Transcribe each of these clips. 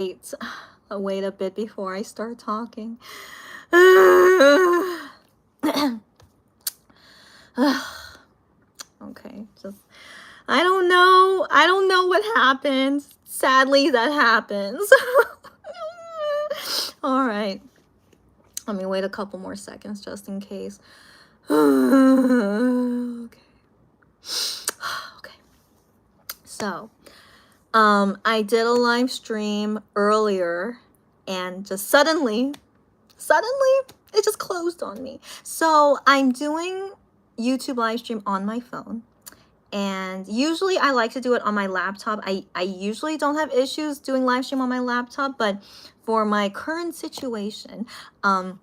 Wait, I'll wait a bit before I start talking. Okay, just I don't know. I don't know what happens. Sadly, that happens. All right. Let me wait a couple more seconds just in case. Okay. Okay. So, I did a live stream earlier and just suddenly it just closed on me. So I'm doing YouTube live stream on my phone. And usually I like to do it on my laptop. I usually don't have issues doing live stream on my laptop, but for my current situation, I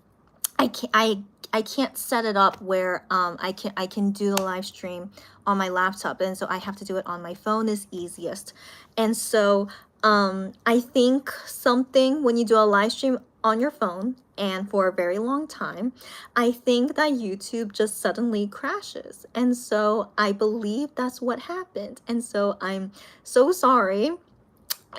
can't set it up where I can do the live stream on my laptop, and so I have to do it on my phone is easiest. And so I think something when you do a live stream on your phone and for a very long time, I think that YouTube just suddenly crashes. And so I believe that's what happened. And so I'm so sorry.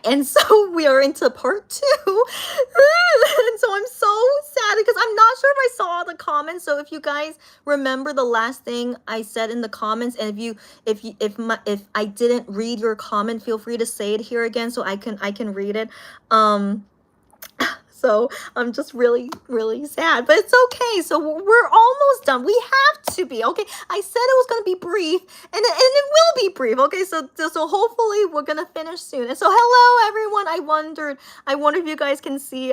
And so we are into part 2. And so I'm so sad because I'm not sure if I saw the comments. So if you guys remember the last thing I said in the comments, and if I didn't read your comment, feel free to say it here again so I can read it. So I'm just really, really sad, but it's okay. So we're almost done. We have to be, okay? I said it was going to be brief, and it will be brief, okay? So hopefully we're going to finish soon. And so hello, everyone. I wonder if you guys can see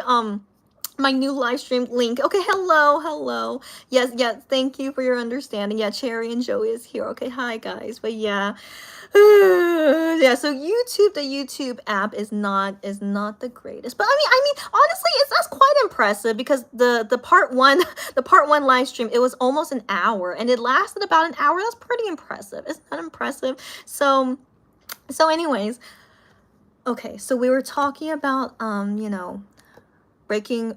my new live stream link. Okay, hello. Yes, thank you for your understanding. Yeah, Cherry and Joey is here. Okay, hi, guys. But yeah. Yeah, so the YouTube app is not the greatest, but I mean honestly that's quite impressive because the part one the part 1 live stream, it was almost an hour and it lasted about an hour. That's pretty impressive. Isn't that impressive? So anyways, okay, so we were talking about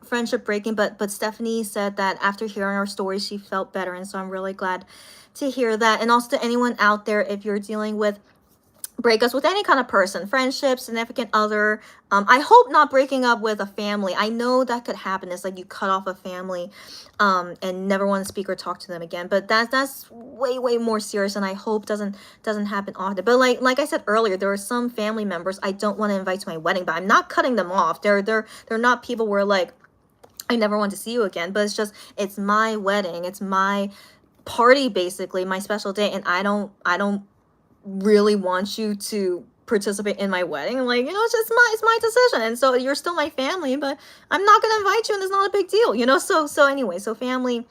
friendship breaking, but Stephanie said that after hearing our story she felt better, and so I'm really glad to hear that. And also to anyone out there, if you're dealing with breakups with any kind of person, friendship, significant other, I hope not breaking up with a family. I know that could happen. It's like you cut off a family and never want to speak or talk to them again, but that's way more serious, and I hope doesn't happen often. But like I said earlier, there are some family members I don't want to invite to my wedding, but I'm not cutting them off. They're not people where like I never want to see you again, but it's my wedding, it's my party, basically my special day, and I don't really want you to participate in my wedding. Like, it's my decision, and so you're still my family, but I'm not gonna invite you, and it's not a big deal, so anyway, so family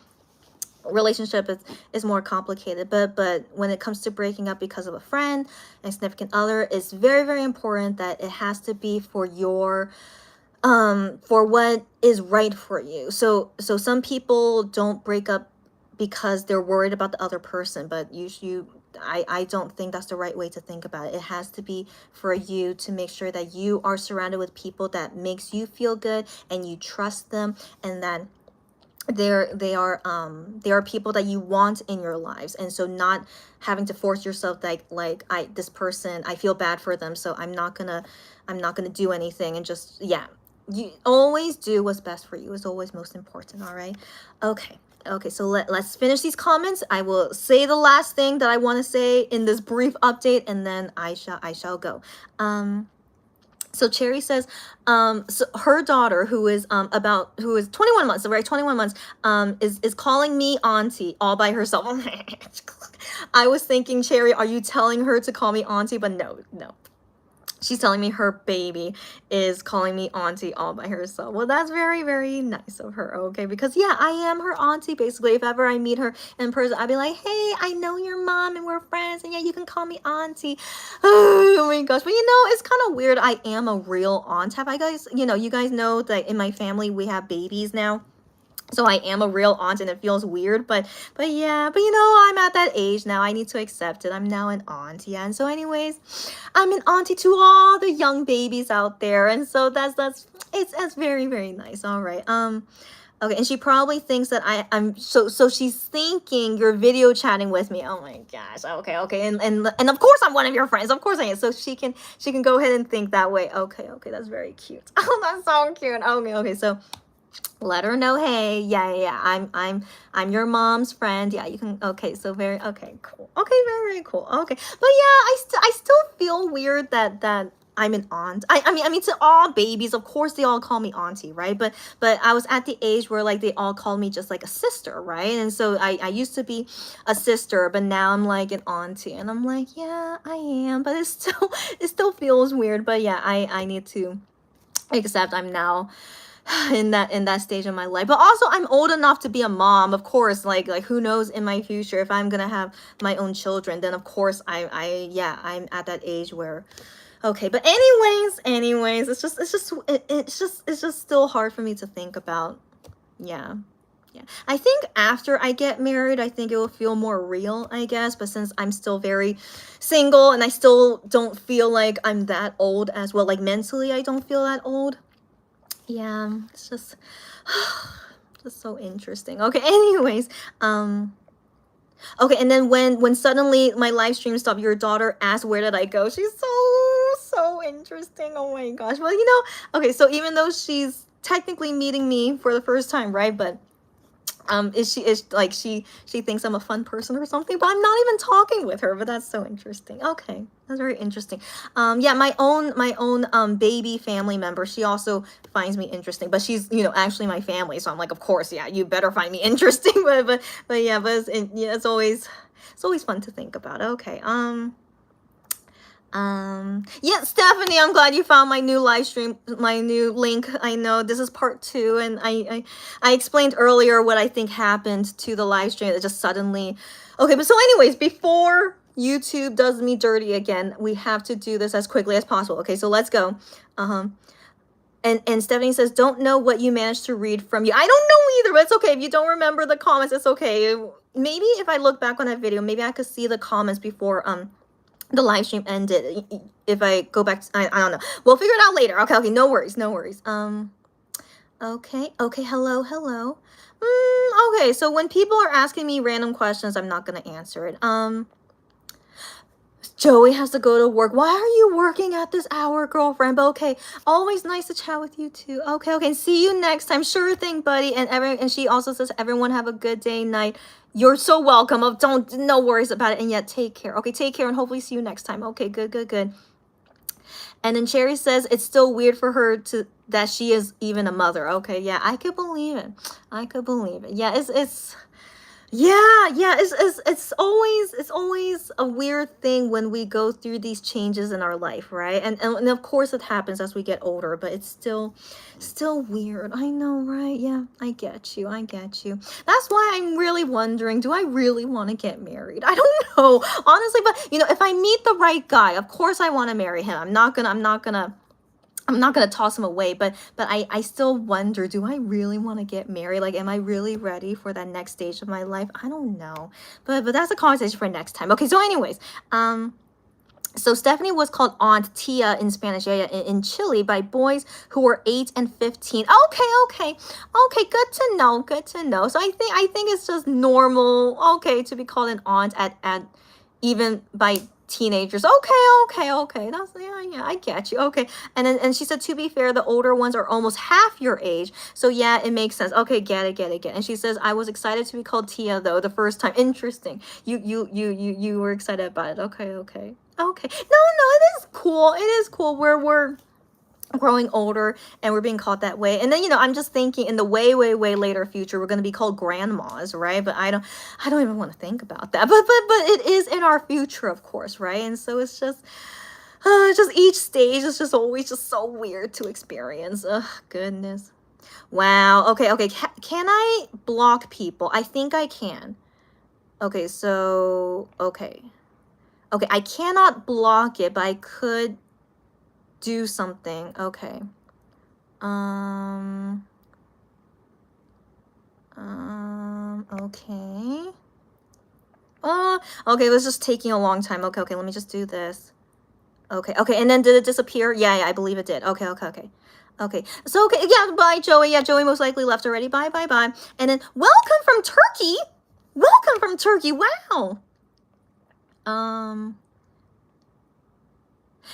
relationship is more complicated, but when it comes to breaking up because of a friend and significant other, it's very important that it has to be for your for what is right for you. So some people don't break up because they're worried about the other person, but I don't think that's the right way to think about it. It has to be for you to make sure that you are surrounded with people that makes you feel good and you trust them, and that they are people that you want in your lives. And so not having to force yourself this person, I feel bad for them, so I'm not gonna do anything, and just, yeah, you always do what's best for you is always most important. All right, okay, so let's finish these comments. I will say the last thing that I want to say in this brief update, and then I shall go. So Cherry says, so her daughter, who is 21 months, right? 21 months, is calling me auntie all by herself. I was thinking, Cherry, are you telling her to call me auntie? But no. She's telling me her baby is calling me auntie all by herself. Well, that's very nice of her, okay? Because, yeah, I am her auntie, basically. If ever I meet her in person, I'd be like, hey, I know your mom and we're friends, and yeah, you can call me auntie. Oh my gosh. But, it's kind of weird. I am a real aunt. Have I guys, you guys know that in my family we have babies now. So I am a real aunt, and it feels weird, but yeah, but I'm at that age now. I need to accept it. I'm now an aunt, yeah. And so anyways, I'm an auntie to all the young babies out there, and so that's very nice. All right. Okay, and she probably thinks that I'm so she's thinking you're video chatting with me. Oh my gosh. Okay, okay. And of course I'm one of your friends. Of course I am. So she can go ahead and think that way. Okay, okay, that's very cute. Oh, that's so cute. Okay, okay. So let her know, hey, yeah, I'm your mom's friend. Yeah, you can. Okay, so very okay, cool. Okay, very cool. Okay, but yeah, I still feel weird that I'm an aunt. I mean to all babies, of course they all call me auntie, right? But I was at the age where like they all call me just like a sister, right? And so I used to be a sister, but now I'm like an auntie, and I'm like, yeah, I am, but it still feels weird. But yeah, I need to accept I'm now in that stage of my life. But also I'm old enough to be a mom, of course. Like who knows in my future if I'm gonna have my own children, then of course I'm at that age where okay. But anyways, it's just still hard for me to think about. Yeah. Yeah. I think after I get married, I think it will feel more real, I guess. But since I'm still very single and I still don't feel like I'm that old as well, like mentally I don't feel that old. Yeah, it's just so interesting. Okay, anyways, okay, and then when suddenly my live stream stopped, your daughter asked where did I go. She's so interesting. Oh my gosh. Well, okay, so even though she's technically meeting me for the first time, right? But is like she thinks I'm a fun person or something, but I'm not even talking with her. But that's so interesting. Okay, that's very interesting. Yeah, my own baby family member, she also finds me interesting, but she's actually my family, so I'm like, of course, yeah, you better find me interesting. But yeah, yeah, it's always fun to think about. Okay. Yeah, Stephanie, I'm glad you found my new live stream, my new link. I know this is part 2, and I explained earlier what I think happened to the live stream. It just suddenly, okay. But so anyways, before YouTube does me dirty again, we have to do this as quickly as possible. Okay, so let's go. And Stephanie says, don't know what you managed to read from you. I don't know either, but it's okay. If you don't remember the comments, it's okay. Maybe if I look back on that video, maybe I could see the comments before the live stream ended. If I go back to, I don't know, we'll figure it out later. Okay, no worries. Okay, hello. Okay, so when people are asking me random questions, I'm not gonna answer it. Joey has to go to work. Why are you working at this hour, girlfriend? But okay, always nice to chat with you too. Okay, see you next time. Sure thing, buddy. And she also says, everyone have a good day, night. You're so welcome. No worries about it. And yet, take care. Okay, take care, and hopefully see you next time. Okay, good. And then Cherry says it's still weird for her that she is even a mother. Okay, yeah, I could believe it. Yeah, it's yeah, it's always a weird thing when we go through these changes in our life, right? And of course it happens as we get older, but it's still weird. I know, right? Yeah, I get you. That's why I'm really wondering, do I really want to get married? I don't know, honestly, but if I meet the right guy, of course I want to marry him. I'm not gonna toss him away, but I still wonder, do I really want to get married? Like, am I really ready for that next stage of my life? I don't know, but that's a conversation for next time. Okay, so anyways, so Stephanie was called Aunt Tia in Spanish, in Chile, by boys who were 8 and 15. Okay, good to know. So I think it's just normal, okay, to be called an aunt at even by teenagers. Okay, that's yeah, I get you. Okay, and she said, to be fair, the older ones are almost half your age, so yeah, it makes sense. Okay, get it. And she says, I was excited to be called Tia though the first time. Interesting. You were excited about it. Okay. No, it is cool. We're growing older and we're being called that way, and then I'm just thinking in the way later future we're going to be called grandmas, right? But I don't even want to think about that, but it is in our future, of course, right? And so it's just each stage is just always just so weird to experience. Goodness. Wow. Okay, can I block people? I think I can. Okay, so okay, I cannot block it, but I could do something. Okay. Okay. Okay, this is taking a long time. Okay, let me just do this. Okay, and then did it disappear? Yeah, I believe it did. Okay. Okay. So, okay. Yeah. Bye, Joey. Yeah. Joey most likely left already. Bye, bye, bye. And then welcome from Turkey. Welcome from Turkey. Wow.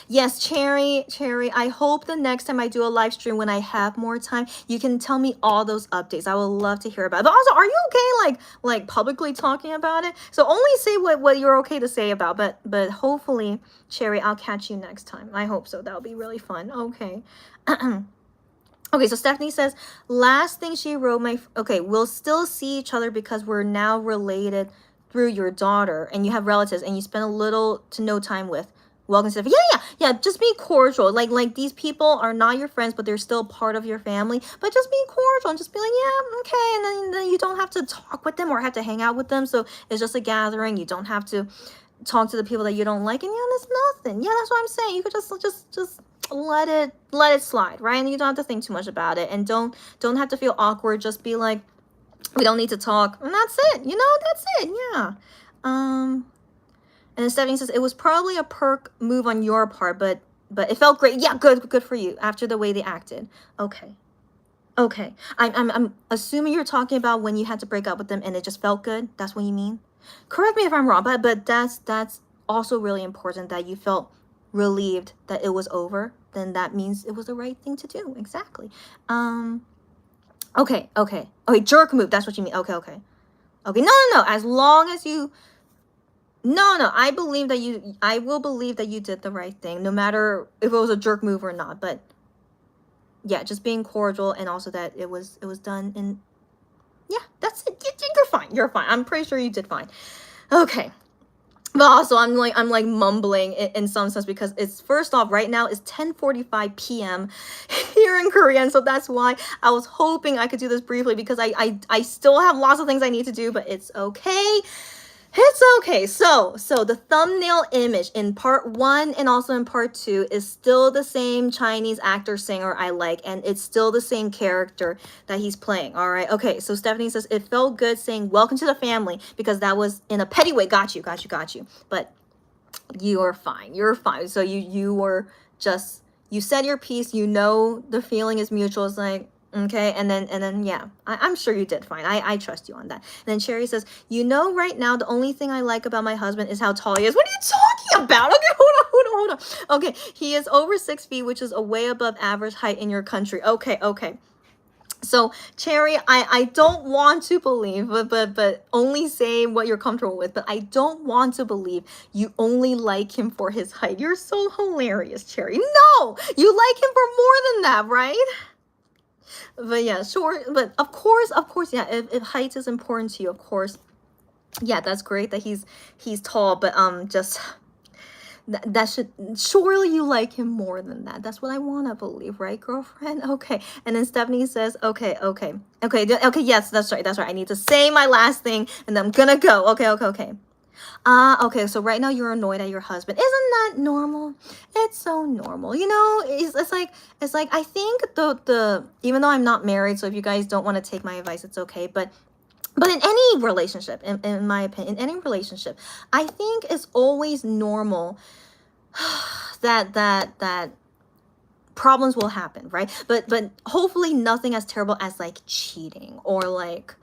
Yes, Cherry, I hope the next time I do a live stream when I have more time, you can tell me all those updates. I would love to hear about it. But also, are you okay like publicly talking about it? So only say what you're okay to say about, but hopefully, Cherry, I'll catch you next time. I hope so. That'll be really fun. Okay. Okay, so Stephanie says, last thing she wrote, okay, we'll still see each other because we're now related through your daughter and you have relatives and you spend a little to no time with. Welcome, Stephanie. Yeah, just be cordial. Like these people are not your friends, but they're still part of your family. But just be cordial and just be like, yeah, okay. And then you don't have to talk with them or have to hang out with them. So it's just a gathering. You don't have to talk to the people that you don't like. And yeah, there's nothing. Yeah, that's what I'm saying. You could just let it slide, right? And you don't have to think too much about it, and don't have to feel awkward. Just be like, we don't need to talk, and that's it. That's it. Yeah. And then Stephanie says it was probably a perk move on your part, but it felt great. Yeah, good for you after the way they acted. Okay. I'm assuming you're talking about when you had to break up with them and it just felt good. That's what you mean. Correct me if I'm wrong, but that's also really important that you felt relieved that it was over. Then that means it was the right thing to do. Exactly. Okay, jerk move, that's what you mean. Okay, no, as long as you no, I will believe that you did the right thing, no matter if it was a jerk move or not. But yeah, just being cordial, and also that it was done in, yeah, that's it. You're fine. I'm pretty sure you did fine. Okay. But also, I'm like mumbling in some sense because it's, first off, right now it's 10:45 p.m. here in Korea, and so that's why I was hoping I could do this briefly because I still have lots of things I need to do, but it's okay. It's okay. So the thumbnail image in part 1 and also in part 2 is still the same Chinese actor singer I like, and it's still the same character that he's playing. All right. Okay. So Stephanie says it felt good saying welcome to the family because that was in a petty way. Got you. But you're fine. So you were just, you said your piece. The feeling is mutual. It's like, okay, and then yeah, I'm sure you did fine. I trust you on that. And then Cherry says, right now the only thing I like about my husband is how tall he is. What are you talking about? Okay, hold on. Okay, he is over 6 feet, which is a way above average height in your country. Okay. So Cherry, I don't want to believe, but only say what you're comfortable with. But I don't want to believe you only like him for his height. You're so hilarious, Cherry. No, you like him for more than that, right? But yeah, sure. But of course, yeah. If height is important to you, of course, yeah, that's great that he's tall. But just that should, surely you like him more than that. That's what I want to believe, right, girlfriend? Okay. And then Stephanie says, okay. Yes, that's right. I need to say my last thing, and then I'm gonna go. Okay. Okay, so right now you're annoyed at your husband. Isn't that normal? It's so normal. It's like I think the even though I'm not married, so if you guys don't want to take my advice, it's okay. But in any relationship, in my opinion, in any relationship, I think it's always normal that problems will happen, right? But hopefully nothing as terrible as like cheating or like,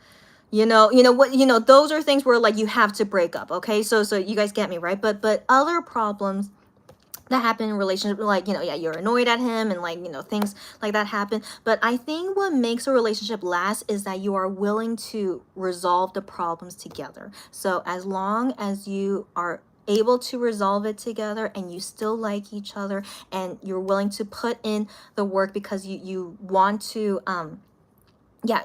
those are things where like you have to break up. Okay, so you guys get me, right? But other problems that happen in relationship, like, yeah, you're annoyed at him and like, things like that happen. But I think what makes a relationship last is that you are willing to resolve the problems together. So as long as you are able to resolve it together and you still like each other and you're willing to put in the work because you want to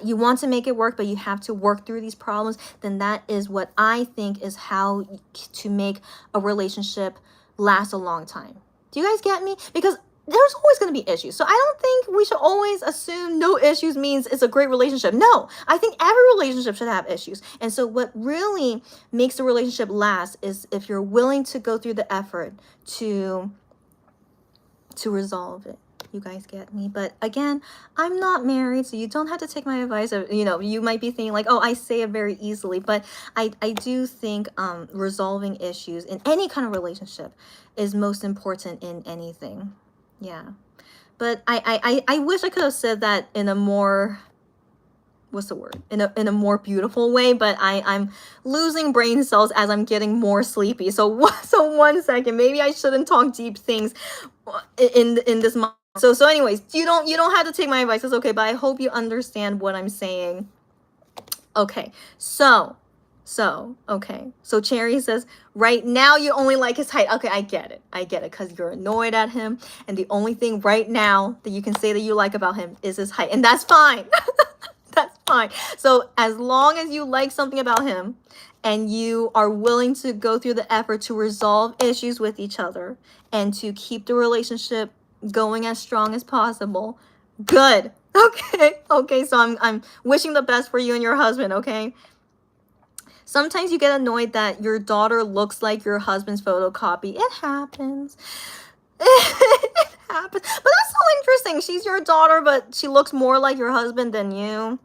you want to make it work, but you have to work through these problems, then that is what I think is how to make a relationship last a long time. Do you guys get me? Because there's always going to be issues. So I don't think we should always assume no issues means it's a great relationship. No, I think every relationship should have issues. And so what really makes the relationship last is if you're willing to go through the effort to resolve it. You guys get me? But again, I'm not married, so you don't have to take my advice. You might be thinking like, oh, I say it very easily, but I do think resolving issues in any kind of relationship is most important in anything. Yeah. but I wish I could have said that in a more, what's the word, in a more beautiful way, but I'm losing brain cells as I'm getting more sleepy. So so 1 second, maybe I shouldn't talk deep things in this month. So anyways, you don't have to take my advice, it's okay, but I hope you understand what I'm saying. Okay, okay, so Cherry says, right now you only like his height. Okay, I get it, because you're annoyed at him, and the only thing right now that you can say that you like about him is his height, and that's fine. That's fine. So as long as you like something about him and you are willing to go through the effort to resolve issues with each other and to keep the relationship going as strong as possible, good. Okay, so I'm wishing the best for you and your husband, okay? Sometimes you get annoyed that your daughter looks like your husband's photocopy. It happens. It happens. But that's so interesting. She's your daughter, but she looks more like your husband than you.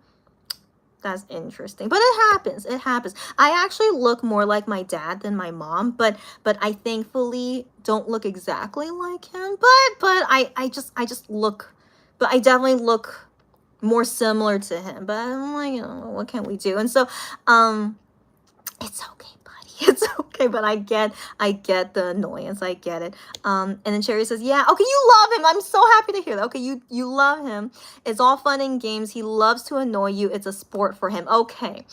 That's interesting. But it happens. It happens. I actually look more like my dad than my mom, but I thankfully don't look exactly like him. But I just look, but I definitely look more similar to him. But I'm like, you know, what can we do? And so it's okay, buddy. It's okay, but I get the annoyance. I get it. And then Cherry says, yeah, okay, you love him. I'm so happy to hear that. Okay, you love him. It's all fun and games. He loves to annoy you. It's a sport for him. Okay.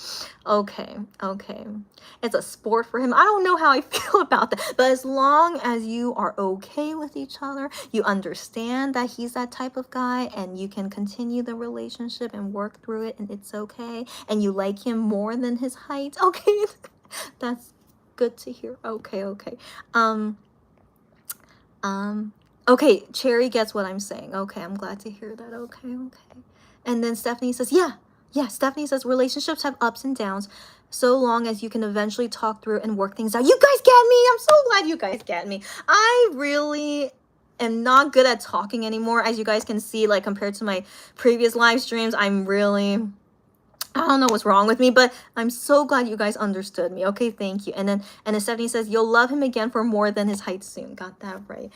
It's a sport for him. I don't know how I feel about that. But as long as you are okay with each other, you understand that he's that type of guy, and you can continue the relationship and work through it, and it's okay, and you like him more than his height, okay, that's good to hear. Okay. Okay, Cherry gets what I'm saying. Okay, I'm glad to hear that. Okay. And then Stephanie says, yeah, Stephanie says, relationships have ups and downs, so long as you can eventually talk through and work things out. You guys get me? I'm so glad you guys get me. I really am not good at talking anymore. As you guys can see, like compared to my previous live streams, I'm really, I don't know what's wrong with me, but I'm so glad you guys understood me. Okay, thank you. And then Stephanie says, you'll love him again for more than his height soon. Got that right.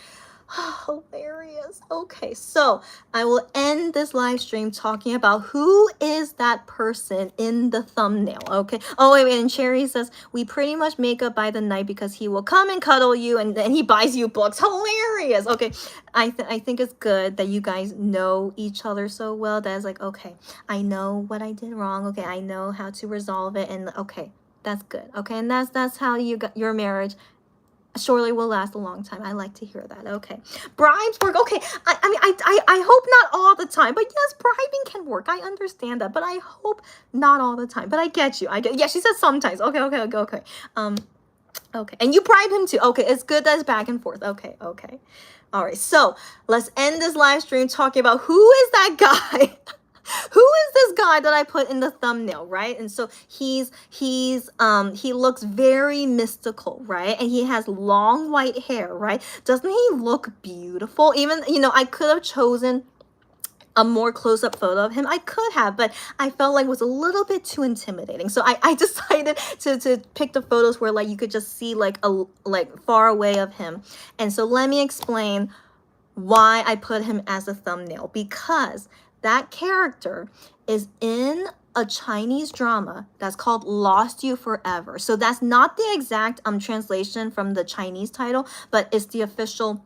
Hilarious. Okay, so I will end this live stream talking about who is that person in the thumbnail. Okay. Oh wait, and Cherry says, we pretty much make up by the night because he will come and cuddle you, and then he buys you books. Hilarious. Okay, I think it's good that you guys know each other so well that it's like, okay, I know what I did wrong. Okay, I know how to resolve it, and okay, that's good. Okay, and that's how you got your marriage surely will last a long time. I like to hear that. Okay, bribes work. Okay, I hope not all the time, but yes, bribing can work. I understand that, but I hope not all the time. But I get you. Yeah, she says sometimes. Okay. Okay, and you bribe him too. Okay, it's good that it's back and forth. Okay. All right, so let's end this live stream talking about who is that guy. Who is this guy that I put in the thumbnail, right? And so he looks very mystical, right? And he has long white hair, right? Doesn't he look beautiful? Even, you know, I could have chosen a more close-up photo of him. I could have, but I felt like it was a little bit too intimidating. So I decided to pick the photos where like you could just see like far away of him. And so let me explain why I put him as a thumbnail, because that character is in a Chinese drama that's called Lost You Forever. So that's not the exact translation from the Chinese title, but it's the official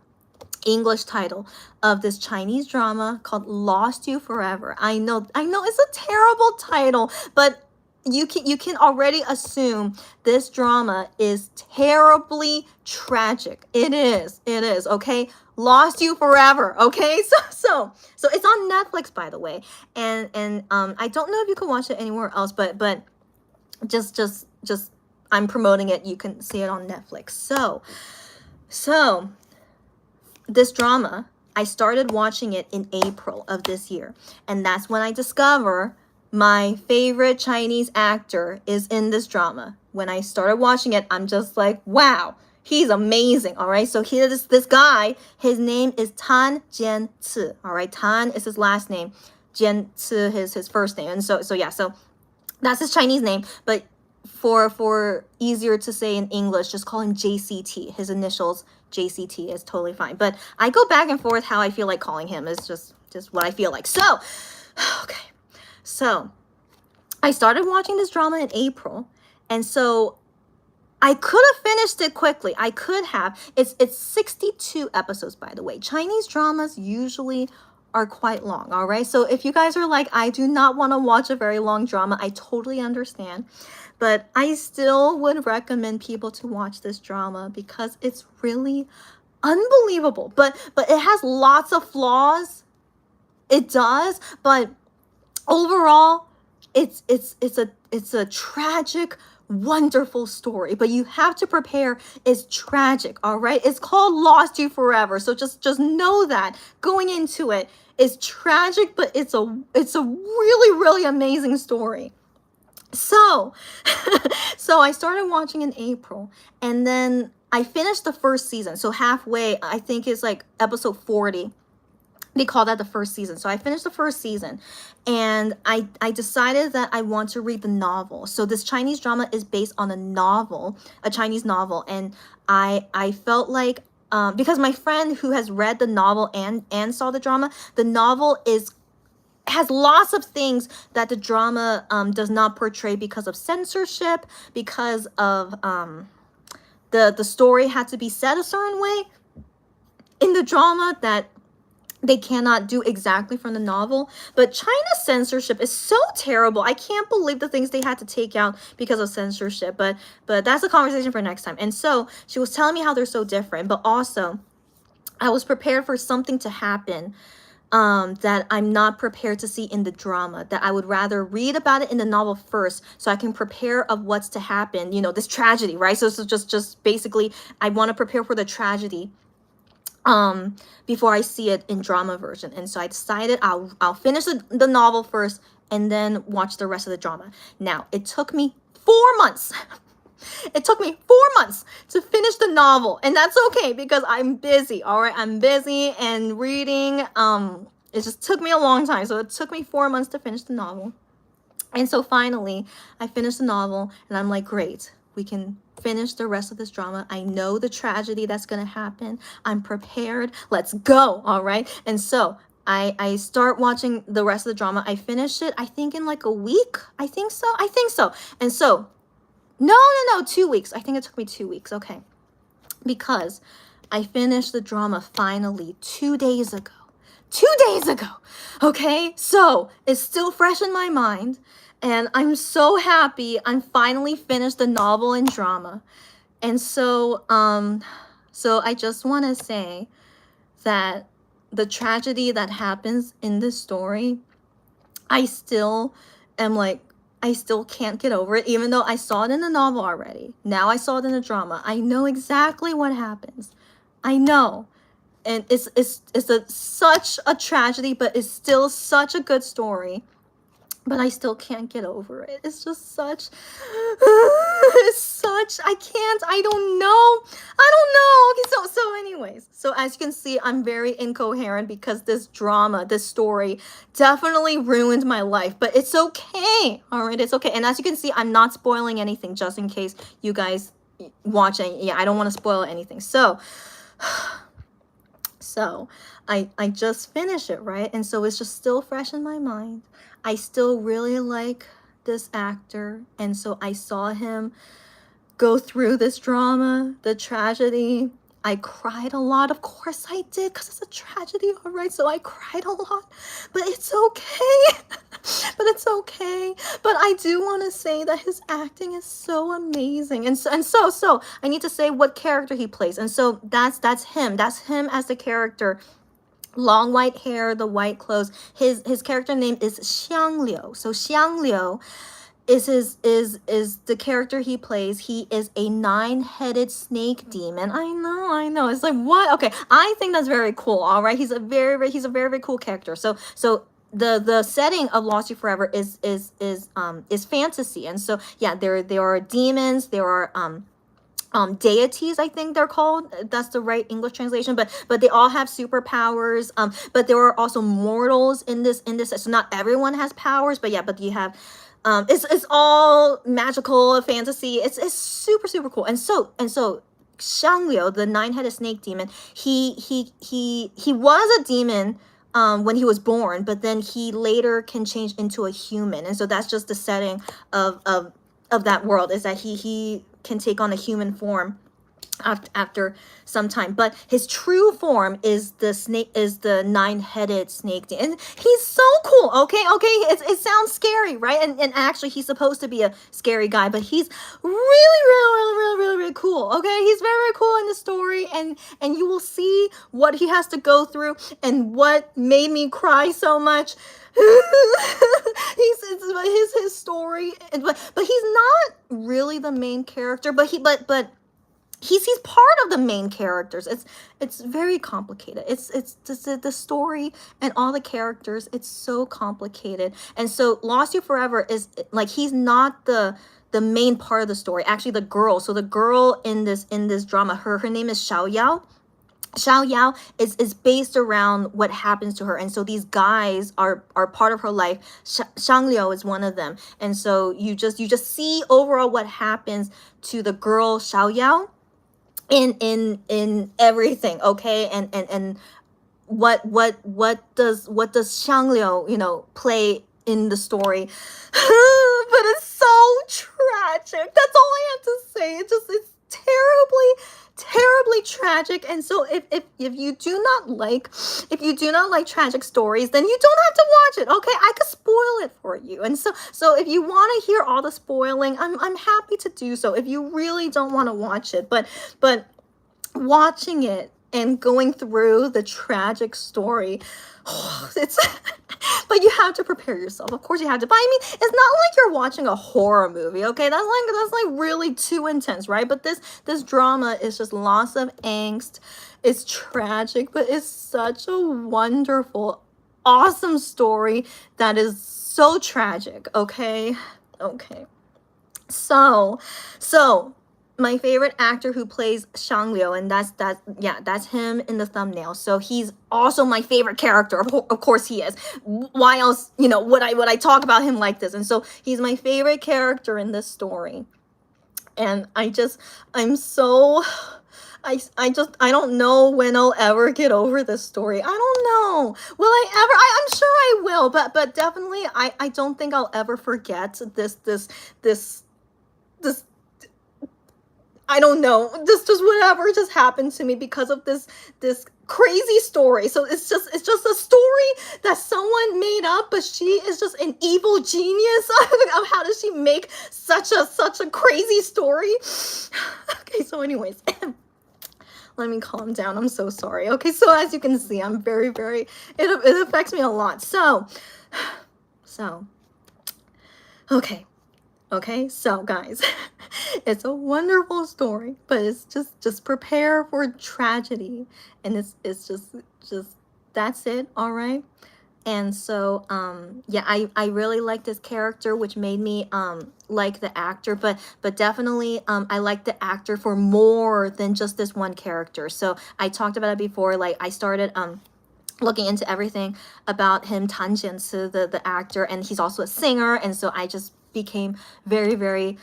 English title of this Chinese drama called Lost You Forever. I know it's a terrible title, but you can already assume this drama is terribly tragic. It is, okay? Lost You Forever, okay? So it's on Netflix, by the way. And I don't know if you can watch it anywhere else, but just I'm promoting it. You can see it on Netflix. So this drama, I started watching it in April of this year, and that's when I discover my favorite Chinese actor is in this drama. When I started watching it, I'm just like, wow, he's amazing. All right, so here's this guy. His name is Tan Jianci. All right, Tan is his last name, Jianci his first name, and so that's his Chinese name. But for easier to say in English, just call him JCT. His initials JCT is totally fine. But I go back and forth how I feel like calling him. It's just what I feel like. So, okay. So, I started watching this drama in April, and so I could have finished it quickly. I could have. It's 62 episodes, by the way. Chinese dramas usually are quite long, all right? So if you guys are like, I do not want to watch a very long drama, I totally understand. But I still would recommend people to watch this drama because it's really unbelievable. But it has lots of flaws. It does, but overall, it's a tragic, wonderful story, but you have to prepare. It's tragic, all right? It's called Lost You Forever, so just know that going into it is tragic, but it's a really, really amazing story. So so I started watching in April, and then I finished the first season. So halfway, I think it's like episode 40. They call that the first season. So I finished the first season, and I decided that I want to read the novel. So this Chinese drama is based on a novel, a Chinese novel. And I felt like, because my friend who has read the novel and saw the drama, the novel has lots of things that the drama does not portray because of censorship, because of the story had to be set a certain way in the drama that they cannot do exactly from the novel. But China's censorship is so terrible. I can't believe the things they had to take out because of censorship. But that's a conversation for next time. And so she was telling me how they're so different. But also, I was prepared for something to happen that I'm not prepared to see in the drama, that I would rather read about it in the novel first so I can prepare of what's to happen, you know, this tragedy, right? So just basically, I want to prepare for the tragedy before I see it in drama version. And so I decided I'll finish the novel first and then watch the rest of the drama. Now, it took me 4 months. It took me 4 months to finish the novel, and that's okay because I'm busy, all right? I'm busy and reading. It just took me a long time. So it took me 4 months to finish the novel. And so finally, I finished the novel, and I'm like, great, we can finish the rest of this drama. I know the tragedy that's going to happen. I'm prepared. Let's go, all right? And so I start watching the rest of the drama. I finished it, I think, in like a week. I think so. And so, no, 2 weeks. I think it took me 2 weeks, okay. Because I finished the drama finally 2 days ago. 2 days ago, okay? So it's still fresh in my mind. And I'm so happy I'm finally finished the novel and drama. And so I just want to say that the tragedy that happens in this story, I still can't get over it, even though I saw it in the novel already. Now I saw it in the drama. I know exactly what happens. I know. And it's such a tragedy, but it's still such a good story. But I still can't get over it. It's just such, I don't know. Okay, so anyways. So as you can see, I'm very incoherent because this drama, this story definitely ruined my life. But it's okay. All right, it's okay. And as you can see, I'm not spoiling anything just in case you guys watch it. Yeah, I don't want to spoil anything. So I just finished it, right? And so it's just still fresh in my mind. I still really like this actor, and so I saw him go through this drama, the tragedy. I cried a lot. Of course I did, because it's a tragedy, all right? So I cried a lot, but it's okay. But I do want to say that his acting is so amazing. And so I need to say what character he plays. And so that's him. That's him as the character. Long white hair, the white clothes. His character name is Xiang Liu. So Xiang Liu is the character he plays. He is a 9-headed snake demon. I know. It's like, what? Okay, I think that's very cool. All right, he's a very cool character. So the setting of Lost You Forever is fantasy, and so yeah, there are demons. There are deities, I think they're called. That's the right English translation. But they all have superpowers. But there are also mortals in this. So not everyone has powers. But yeah, but you have It's all magical fantasy. It's super super cool. And so Xiangliu, the nine-headed snake demon, he was a demon when he was born, but then he later can change into a human. And so that's just the setting of that world, is that he can take on a human form after some time, but his true form is the nine-headed snake, and he's so cool. Okay, it sounds scary, right? And actually he's supposed to be a scary guy, but he's really cool. Okay, he's very cool in the story, and you will see what he has to go through and what made me cry so much. His story, but he's not really the main character, but he's part of the main characters. It's very complicated. It's the story and all the characters. It's so complicated. And so Lost You Forever is like, he's not the main part of the story. Actually, the girl. So the girl in this drama, her name is Xiao Yao. Xiao Yao is based around what happens to her, and so these guys are part of her life. Shang Liu is one of them, and so you just see overall what happens to the girl Xiao Yao in everything. Okay, and what does Xiang Liu play in the story. But it's so tragic. That's all I have to say. It's terribly tragic. And so if you do not like tragic stories, then you don't have to watch it. Okay, I could spoil it for you. And so if you want to hear all the spoiling, I'm happy to do so if you really don't want to watch it. But watching it and going through the tragic story, it's but you have to prepare yourself. Of course you have to. But I mean, it's not like you're watching a horror movie, okay? That's like really too intense, right? But this drama is just lots of angst. It's tragic, but it's such a wonderful, awesome story that is so tragic, okay? Okay. So my favorite actor who plays Shang Liu, and that's him in the thumbnail. So he's also my favorite character. Of course he is. Why else, would I talk about him like this? And so he's my favorite character in this story. And I don't know when I'll ever get over this story. I don't know. Will I ever? I'm sure I will, but definitely I don't think I'll ever forget this I don't know, just whatever just happened to me because of this crazy story. So it's just a story that someone made up, but she is just an evil genius of how does she make such a crazy story. Okay, so anyways, let me calm down. I'm so sorry. Okay, so as you can see, I'm very it affects me a lot. So okay, so guys, it's a wonderful story, but it's just prepare for tragedy, and it's just that's it. All right. And so yeah, I really like this character, which made me like the actor, but definitely I like the actor for more than just this one character. So I talked about it before, like I started looking into everything about him, Tan Jianci, the actor, and he's also a singer, and so I just became very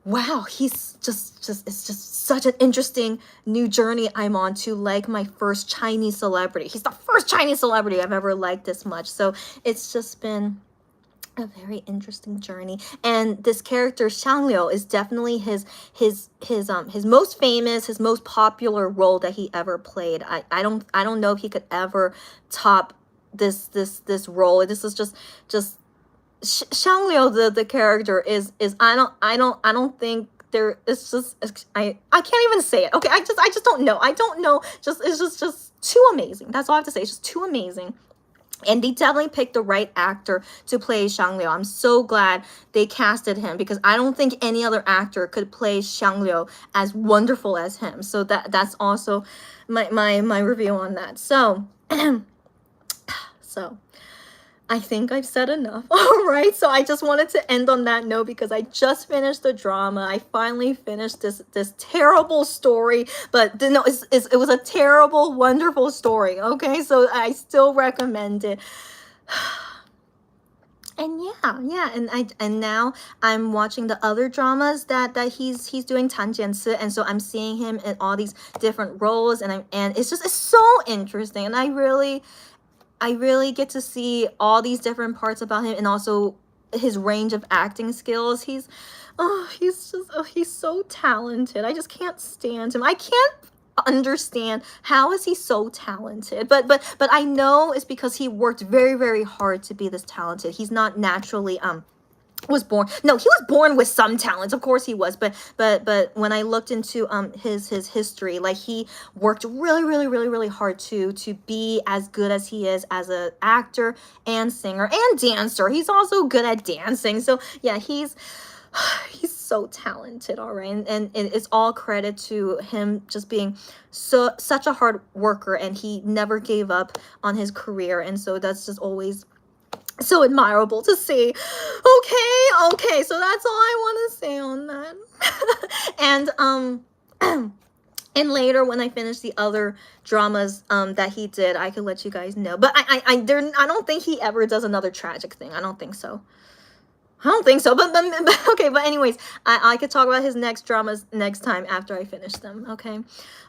wow, he's just it's just such an interesting new journey I'm on to like my first Chinese celebrity. He's the first Chinese celebrity I've ever liked this much. So it's just been a very interesting journey. And this character Shang Liu is definitely his most famous, his most popular role that he ever played. I don't know if he could ever top this role. This is just Shang Liu, the character is I don't think there is just I can't even say it. Okay, I just don't know. I don't know. It's just too amazing. That's all I have to say. It's just too amazing. And they definitely picked the right actor to play Shang Liu. I'm so glad they casted him because I don't think any other actor could play Shang Liu as wonderful as him. So that's also my review on that. So I think I've said enough. All right, so I just wanted to end on that note because I just finished the drama. I finally finished this terrible story, but no, it was a terrible, wonderful story. Okay, so I still recommend it. And yeah, and now I'm watching the other dramas that he's doing Tanjianci, and so I'm seeing him in all these different roles, and it's so interesting, and I really get to see all these different parts about him, and also his range of acting skills. He's so talented. I just can't stand him. I can't understand how is he so talented, but I know it's because he worked very, very hard to be this talented. He's not naturally was born. No, he was born with some talents, of course he was, but when I looked into his history, like, he worked really, really, really, really hard to be as good as he is as an actor and singer and dancer. He's also good at dancing. So yeah, he's so talented, all right, and it's all credit to him just being such a hard worker, and he never gave up on his career, and so that's just always so admirable to see. Okay, so that's all I want to say on that. And and later, when I finish the other dramas that he did, I could let you guys know, but I don't think he ever does another tragic thing. I don't think so. But okay, but anyways, I could talk about his next dramas next time after I finish them, okay?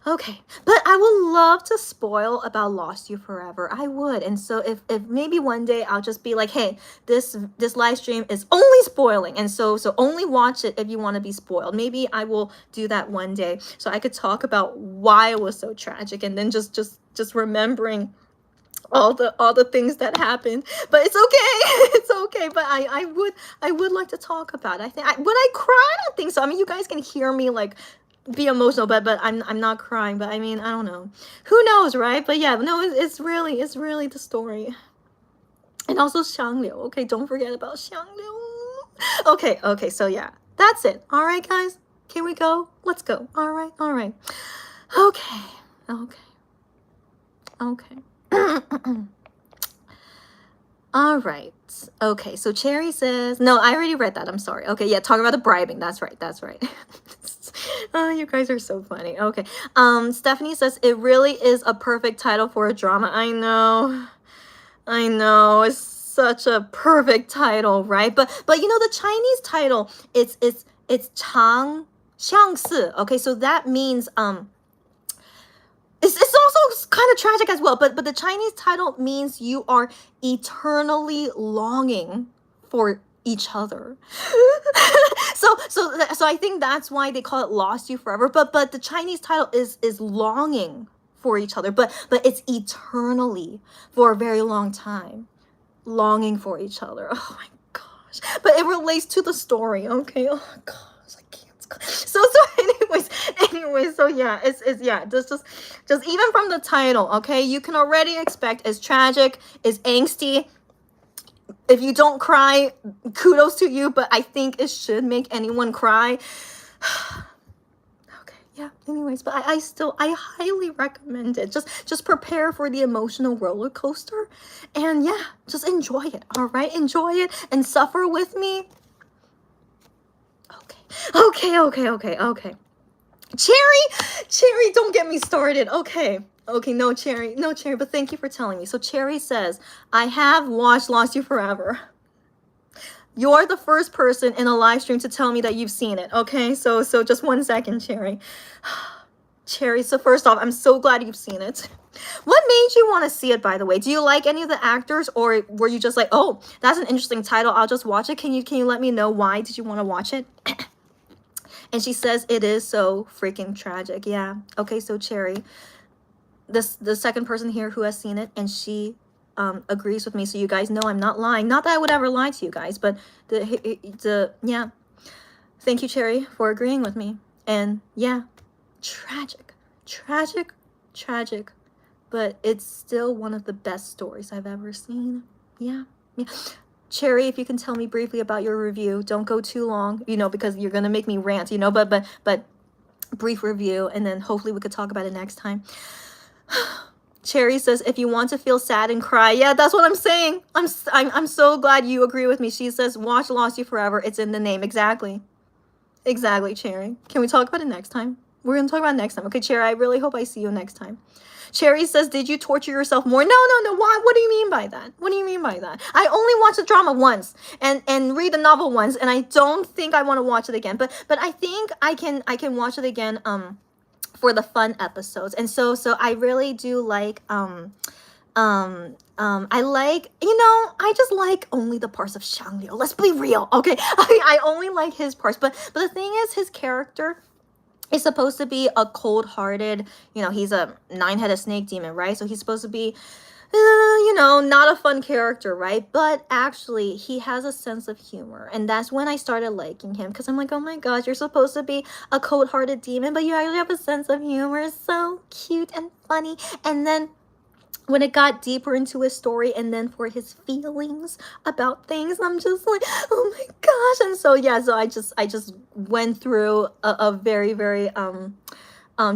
But I would love to spoil about Lost You Forever. I would. And so if maybe one day I'll just be like, hey, this live stream is only spoiling, and so only watch it if you want to be spoiled. Maybe I will do that one day, so I could talk about why it was so tragic, and then just remembering all the things that happened. But it's okay. It's okay. But I would like to talk about it. Would I cry? I don't think so. I mean, you guys can hear me like be emotional, but I'm not crying. But I mean, I don't know. Who knows, right? But yeah, no, it's really the story. And also Xiangliu. Okay, don't forget about Xiangliu. Okay, so yeah, that's it. All right, guys, can we go? Let's go. All right. Okay. All right. Okay, so Cherry says, no, I already read that. I'm sorry. Okay, yeah, talking about the bribing. That's right. Oh, you guys are so funny. Okay. Stephanie says, it really is a perfect title for a drama. I know. It's such a perfect title, right? But you know, the Chinese title, it's Chang Xiangsi. Okay, so that means it's also kind of tragic as well, but the Chinese title means you are eternally longing for each other. so I think that's why they call it Lost You Forever. But the Chinese title is longing for each other, but it's eternally, for a very long time, longing for each other. Oh my gosh! But it relates to the story. Okay. Oh my gosh. So anyways, so yeah, it's just even from the title, okay, you can already expect it's tragic, it's angsty. If you don't cry, kudos to you, but I think it should make anyone cry. Okay, yeah, anyways, but I highly recommend it. Just prepare for the emotional roller coaster, and yeah, just enjoy it. All right, enjoy it and suffer with me. Okay. Cherry, don't get me started. Okay, no Cherry, but thank you for telling me. So Cherry says, I have watched Lost You Forever. You're the first person in a live stream to tell me that you've seen it. Okay, so just 1 second, Cherry. Cherry, so first off, I'm so glad you've seen it. What made you want to see it, by the way? Do you like any of the actors, or were you just like, oh, that's an interesting title, I'll just watch it? Can you let me know why did you want to watch it? And she says it is so freaking tragic. Yeah. Okay, so Cherry, the second person here who has seen it, and she agrees with me, so you guys know I'm not lying. Not that I would ever lie to you guys, but yeah. Thank you, Cherry, for agreeing with me. And yeah, tragic, but it's still one of the best stories I've ever seen. Yeah. Cherry, if you can tell me briefly about your review, don't go too long, because you're gonna make me rant, but brief review, and then hopefully we could talk about it next time. Cherry says, if you want to feel sad and cry, yeah, that's what I'm saying. I'm so glad you agree with me. She says, watch Lost You Forever. It's in the name. Exactly, Cherry. Can we talk about it next time? We're gonna talk about it next time. Okay, Cherry, I really hope I see you next time. Cherry says, did you torture yourself more? No. Why? What do you mean by that? What do you mean by that? I only watched the drama once and read the novel once, and I don't think I want to watch it again. But I think I can watch it again for the fun episodes. And so I really do like I like, I just like only the parts of Xiangliu. Let's be real, okay? I only like his parts, but the thing is, his character is supposed to be a cold-hearted, he's a 9-headed snake demon, right? So he's supposed to be, not a fun character, right? But actually, he has a sense of humor, and that's when I started liking him, because I'm like, oh my gosh, you're supposed to be a cold-hearted demon, but you actually have a sense of humor. It's so cute and funny. And then when it got deeper into his story, and then for his feelings about things, I'm just like, oh my gosh. And so yeah, so I just went through a very, very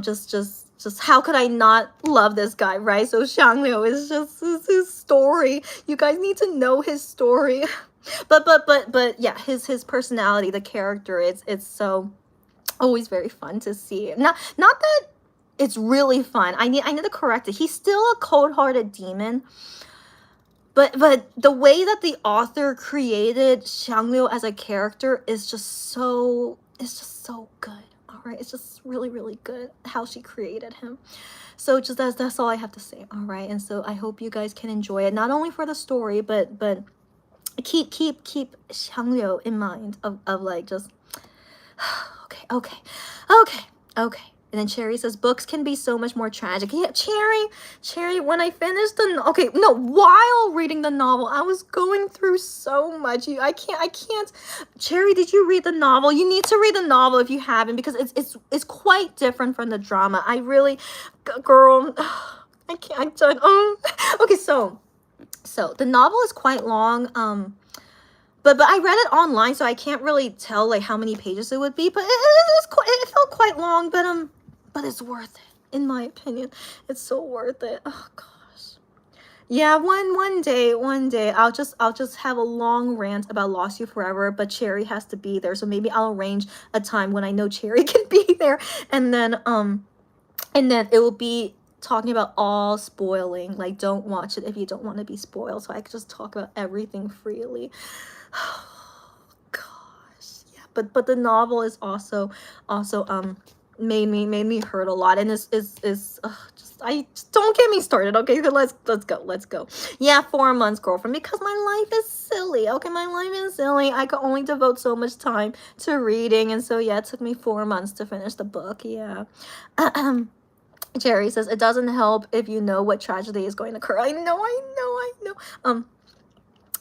just how could I not love this guy, right? So Xiangliu is just his story. You guys need to know his story. but yeah, his personality, the character, it's so always very fun to see. Not that it's really fun. I need to correct it. He's still a cold-hearted demon, but the way that the author created Xiangliu as a character is just so good. All right, it's just really, really good how she created him. So just that's all I have to say. All right, and so I hope you guys can enjoy it, not only for the story, but keep Xiangliu in mind of like just okay. And then Cherry says, books can be so much more tragic. Yeah, Cherry, when I finished while reading the novel, I was going through so much. I can't. Cherry, did you read the novel? You need to read the novel if you haven't, because it's quite different from the drama. I really, girl, I can't. I'm done. Okay, so the novel is quite long. But I read it online, so I can't really tell like how many pages it would be. But it felt quite long. But it's worth it, in my opinion. It's so worth it. Oh gosh. Yeah, one day I'll just have a long rant about Lost You Forever, but Cherry has to be there. So maybe I'll arrange a time when I know Cherry can be there, and then it will be talking about all spoiling. Like, don't watch it if you don't want to be spoiled, so I could just talk about everything freely. Oh gosh, yeah. But the novel is also made me hurt a lot, and is just don't get me started, okay? Let's go. Yeah, 4 months, girlfriend, because my life is silly. Okay, my life is silly. I could only devote so much time to reading, and so yeah, it took me 4 months to finish the book. Yeah. Jerry says, it doesn't help if you know what tragedy is going to occur. I know.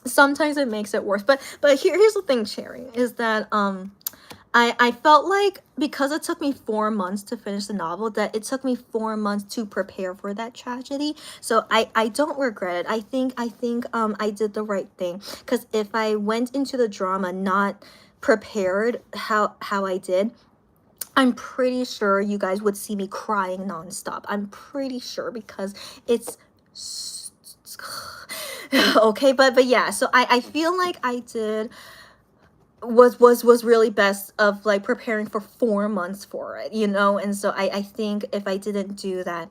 Sometimes it makes it worse, but here's the thing, Cherry, is that I felt like, because it took me 4 months to finish the novel, that it took me 4 months to prepare for that tragedy. So I don't regret it. I think I did the right thing, because if I went into the drama not prepared how I did, I'm pretty sure you guys would see me crying nonstop. I'm pretty sure, because it's okay. But yeah, so I feel like I did was really best of like preparing for 4 months for it, and so I think if I didn't do that,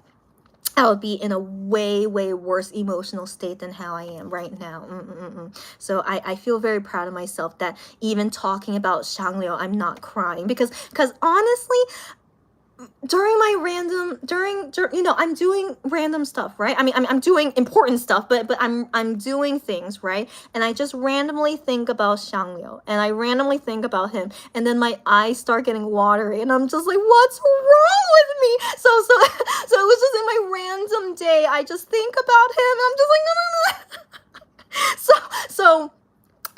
I would be in a way worse emotional state than how I am right now. So I feel very proud of myself that even talking about Xiangliu, I'm not crying, because honestly, during my I'm doing random stuff, right? I mean, I'm doing important stuff, but I'm doing things, right? And I just randomly think about Xiangliu, and I randomly think about him, and then my eyes start getting watery, and I'm just like, what's wrong with me? So it was just in my random day, I just think about him, and I'm just like, no.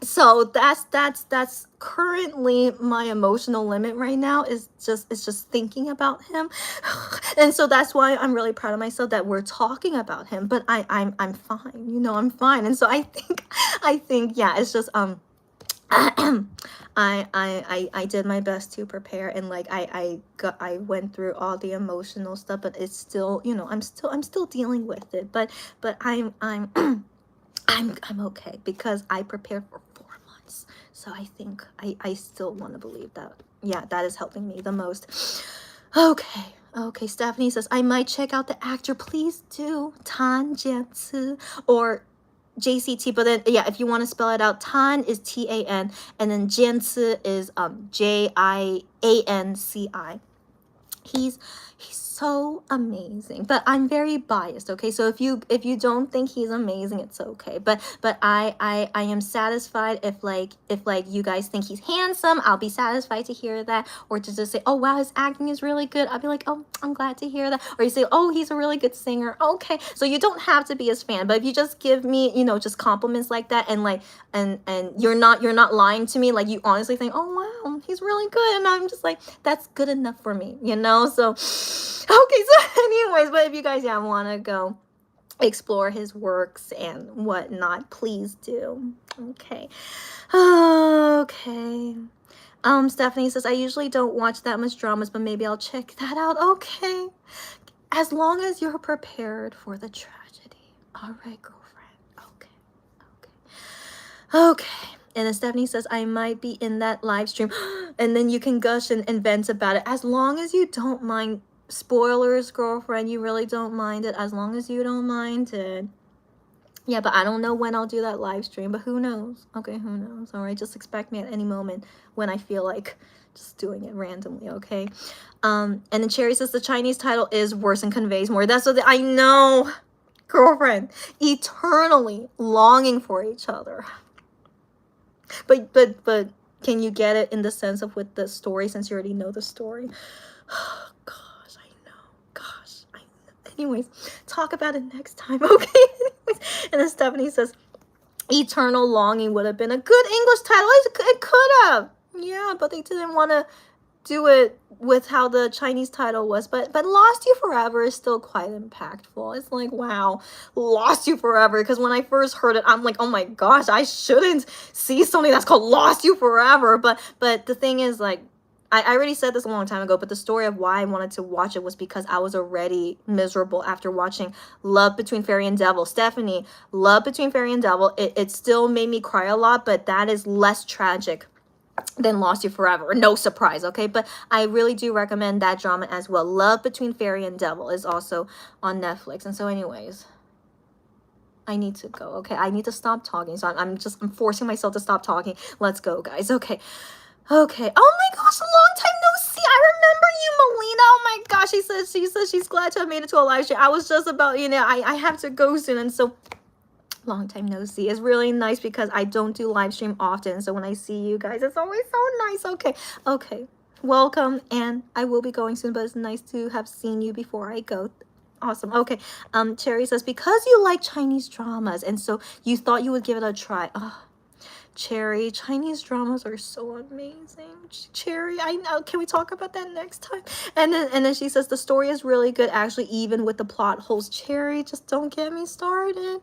So that's currently my emotional limit right now, is just thinking about him. And so that's why I'm really proud of myself that we're talking about him, but I'm fine, I'm fine. And so I think yeah, it's just I did my best to prepare, and like I went through all the emotional stuff, but it's still, I'm still dealing with it, but I'm I'm okay, because I prepared for 4 months. So I think I still want to believe that, yeah, that is helping me the most. Okay, Okay, Stephanie says, I might check out the actor. Please do. Tan Jianci or JCT. But then, yeah, if you want to spell it out, Tan is Tan, and then Jianci is Jianci. He's so amazing, but I'm very biased. Okay, so if you don't think he's amazing, it's okay. But I am satisfied if you guys think he's handsome. I'll be satisfied to hear that, or to just say, oh wow, his acting is really good. I'll be like, oh, I'm glad to hear that. Or you say, oh, he's a really good singer. Okay, so you don't have to be his fan, but if you just give me, you know, just compliments like that, and like and you're not lying to me, like you honestly think, oh wow, he's really good, and I'm just like, that's good enough for me, you know. So okay, so anyways, but if you guys want to go explore his works and whatnot, please do. Okay. Okay. Stephanie says, I usually don't watch that much dramas, but maybe I'll check that out. Okay. As long as you're prepared for the tragedy. All right, girlfriend. Okay. Okay. Okay. And then Stephanie says, I might be in that live stream. And then you can gush and vent about it. As long as you don't mind spoilers, girlfriend, you really don't mind it. As long as you don't mind it. Yeah, but I don't know when I'll do that live stream, but who knows? Okay, who knows? All right, just expect me at any moment when I feel like just doing it randomly, okay? And then Cherry says the Chinese title is worse and conveys more. That's what I know, girlfriend. Eternally longing for each other. But can you get it in the sense of with the story, since you already know the story? Gosh, I know. Gosh, I know. Anyways, talk about it next time, okay? Anyways, and then Stephanie says, Eternal Longing would have been a good English title. It could have. Yeah, but they didn't want to do it with how the Chinese title was, but Lost You Forever is still quite impactful. It's like, wow, Lost You Forever, because when I first heard it, I'm like, oh my gosh, I shouldn't see something that's called Lost You Forever. But the thing is, like, I already said this a long time ago, but the story of why I wanted to watch it was because I was already miserable after watching Love Between Fairy and Devil. Stephanie, Love Between Fairy and Devil, it still made me cry a lot, but that is less tragic than Lost You Forever. No surprise, okay? But I really do recommend that drama as well. Love Between Fairy and Devil is also on Netflix. And so anyways, I need to go, okay? I need to stop talking. So I'm forcing myself to stop talking. Let's go, guys. Okay. Okay. Oh my gosh, long time no see. I remember you, Melina. Oh my gosh. She says she's glad to have made it to a live stream. I was just about, you know, I have to go soon. And so long time no see. It's really nice because I don't do live stream often. So when I see you guys, it's always so nice. Okay. Okay. Welcome. And I will be going soon, but it's nice to have seen you before I go. Awesome. Okay. Cherry says, because you like Chinese dramas and so you thought you would give it a try. Oh, Cherry, Chinese dramas are so amazing. Cherry, I know. Can we talk about that next time? And then she says the story is really good, actually, even with the plot holes. Cherry, just don't get me started.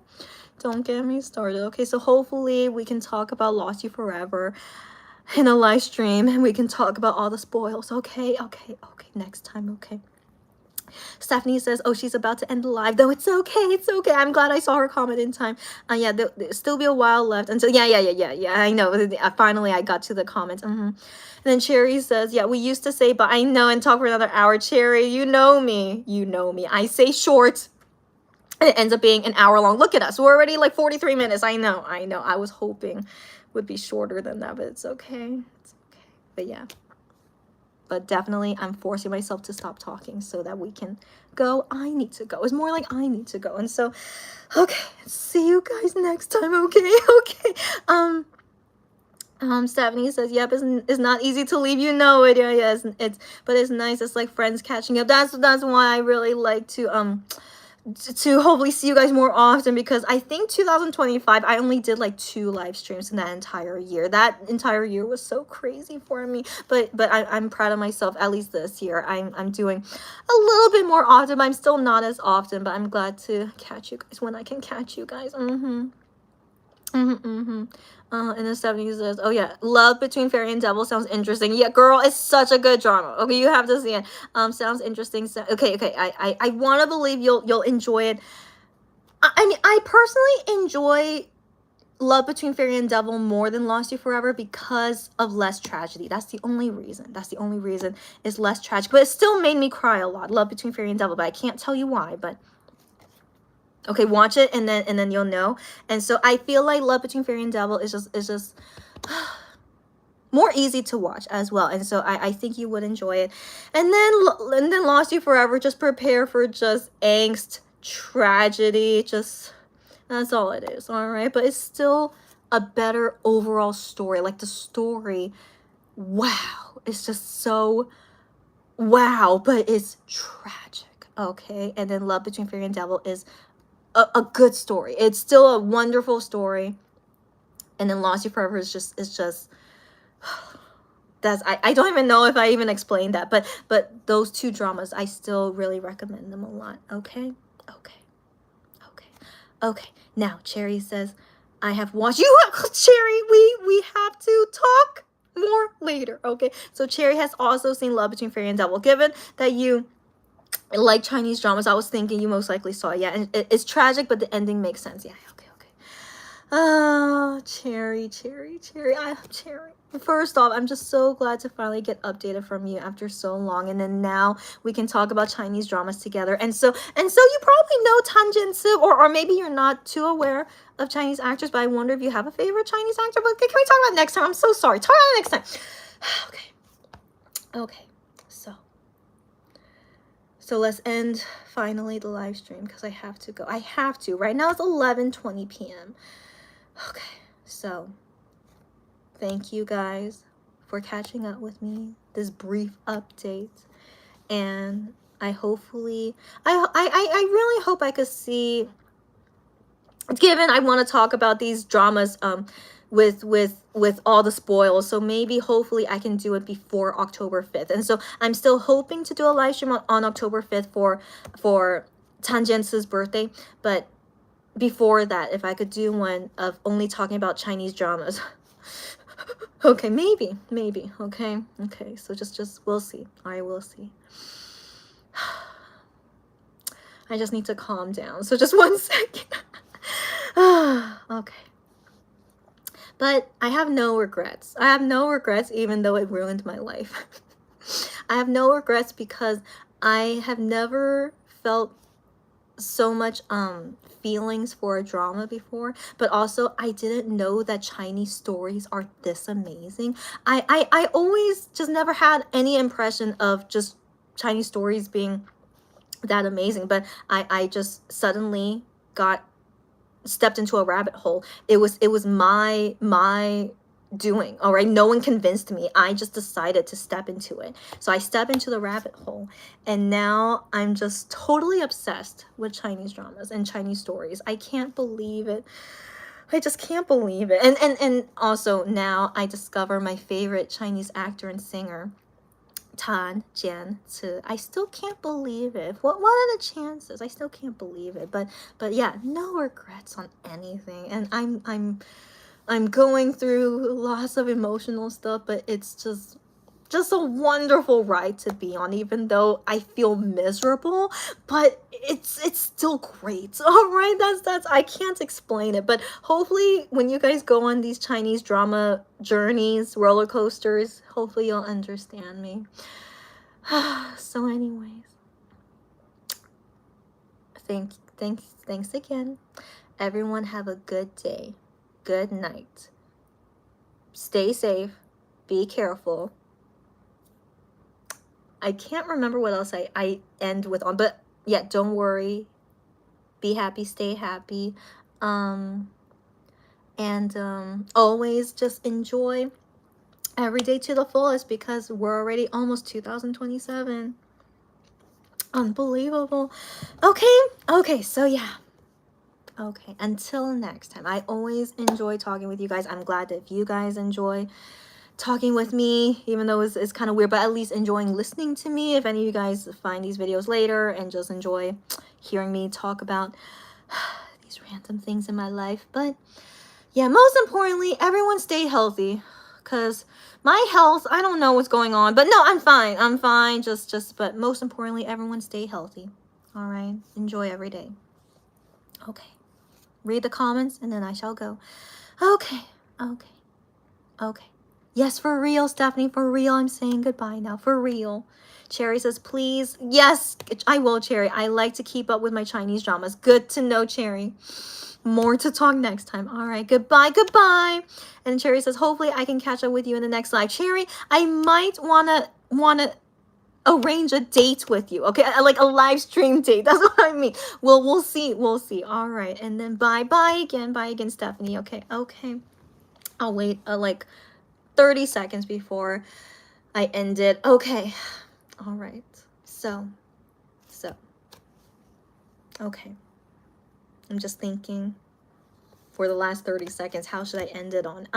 Don't get me started. Okay, so hopefully we can talk about Lost You Forever in a live stream, and we can talk about all the spoils. Okay, next time. Okay. Stephanie says, oh, she's about to end the live, though. It's okay. I'm glad I saw her comment in time. Yeah, there'll still be a while left until, yeah, I know. Finally, I got to the comments. And then Cherry says, yeah, we used to say, but I know, and talk for another hour. Cherry, you know me. I say short, and it ends up being an hour long. Look at us. We're already like 43 minutes. I know. I was hoping it would be shorter than that, but it's okay. But yeah. But definitely, I'm forcing myself to stop talking so that we can go. I need to go. It's more like I need to go. And so, okay, see you guys next time. Okay. Stephanie says, yep, it's not easy to leave. You know it. Yeah. But it's nice. It's like friends catching up. That's why I really like to hopefully see you guys more often, because I think 2025 I only did like 2 live streams in that entire year. That entire year was so crazy for me, but I'm proud of myself. At least this year I'm doing a little bit more often. I'm still not as often, but I'm glad to catch you guys when I can catch you guys. And then Stephanie says, oh yeah, Love Between Fairy and Devil sounds interesting. Yeah, girl, it's such a good drama. Okay, you have to see it. Sounds interesting. So, okay. I want to believe you'll enjoy it. I mean, I personally enjoy Love Between Fairy and Devil more than Lost You Forever because of less tragedy. That's the only reason. That's the only reason. Is less tragic. But it still made me cry a lot. Love Between Fairy and Devil. But I can't tell you why. But okay, watch it and then you'll know. And so I feel like Love Between Fairy and Devil is just more easy to watch as well. And so I think you would enjoy it. And then Lost You Forever, just prepare for just angst, tragedy, just that's all it is, all right? But it's still a better overall story. Like the story, wow, it's just so wow, but it's tragic, okay? And then Love Between Fairy and Devil is a good story. It's still a wonderful story. And then Lost You Forever is just that's I don't even know if I even explained that, but those two dramas, I still really recommend them a lot. Okay. Now Cherry says, I have watched you. Cherry, we have to talk more later. Okay, so Cherry has also seen Love Between Fairy and Devil. Given that you like Chinese dramas, I was thinking you most likely saw it. Yeah, and it's tragic, but the ending makes sense. Yeah, okay. Oh, Cherry. Cherry. First off, I'm just so glad to finally get updated from you after so long, and then now we can talk about Chinese dramas together. And so you probably know Tan Jin-soo, or maybe you're not too aware of Chinese actors, but I wonder if you have a favorite Chinese actor. But can we talk about it next time? I'm so sorry. Talk about it next time. Okay. So let's end finally the live stream because I have to go. I have to. Right now it's 11:20 p.m. Okay, so thank you guys for catching up with me, this brief update, and I really hope I could see, given I want to talk about these dramas with all the spoils, so maybe hopefully I can do it before October 5th. And so I'm still hoping to do a live stream on October 5th for Tan Jin-soo's birthday, but before that, if I could do one of only talking about Chinese dramas. Okay, maybe, okay, so just we'll see. All right, we'll see. I just need to calm down, so just 1 second. Okay, but I have no regrets. Even though it ruined my life. I have no regrets because I have never felt so much feelings for a drama before, but also I didn't know that Chinese stories are this amazing. I always just never had any impression of just Chinese stories being that amazing, but I just suddenly stepped into a rabbit hole. It was my doing, all right? No one convinced me. I just decided to step into it. So I stepped into the rabbit hole, and now I'm just totally obsessed with Chinese dramas and Chinese stories. I can't believe it. I just can't believe it. And also now I discover my favorite Chinese actor and singer, Tan Jin-soo. I still can't believe it. What are the chances? I still can't believe it. But yeah, no regrets on anything. And I'm going through lots of emotional stuff, but it's just a wonderful ride to be on, even though I feel miserable, but it's still great. All right, that's I can't explain it, but hopefully when you guys go on these Chinese drama journeys, roller coasters, hopefully you'll understand me. So anyways, thanks again. Everyone have a good day. Good night. Stay safe. Be careful. I can't remember what else I end with on, but yeah, don't worry. Be happy, stay happy. And always just enjoy every day to the fullest, because we're already almost 2027. Unbelievable. Okay, so yeah. Okay, until next time. I always enjoy talking with you guys. I'm glad that you guys enjoy talking with me, even though it's kind of weird, but at least enjoying listening to me. If any of you guys find these videos later and just enjoy hearing me talk about these random things in my life. But yeah, most importantly, everyone stay healthy, because my health, I don't know what's going on, but no, I'm fine. But most importantly, everyone stay healthy. All right, enjoy every day. Okay, read the comments and then I shall go. Okay, okay, okay. Yes, for real, Stephanie, for real. I'm saying goodbye now, for real. Cherry says, please. Yes, I will, Cherry. I like to keep up with my Chinese dramas. Good to know, Cherry. More to talk next time. All right, goodbye, goodbye. And Cherry says, hopefully I can catch up with you in the next live. Cherry, I might wanna arrange a date with you, okay? Like a live stream date. That's what I mean. Well, we'll see. We'll see. All right, and then bye again, Stephanie. Okay, okay. I'll wait like 30 seconds before I end it. Okay. All right. So, okay. I'm just thinking for the last 30 seconds, how should I end it on?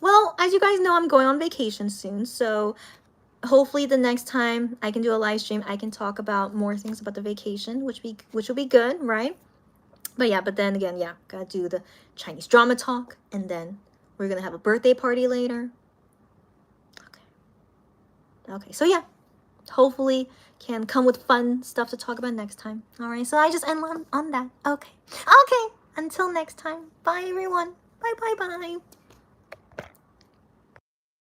Well, as you guys know, I'm going on vacation soon, so hopefully the next time I can do a live stream, I can talk about more things about the vacation, which will be good, right? But yeah, but then again, yeah, gotta do the Chinese drama talk, and then we're gonna have a birthday party later. Okay, so yeah, hopefully can come with fun stuff to talk about next time. All right, so I just end on that. Okay, until next time. Bye, everyone. Bye.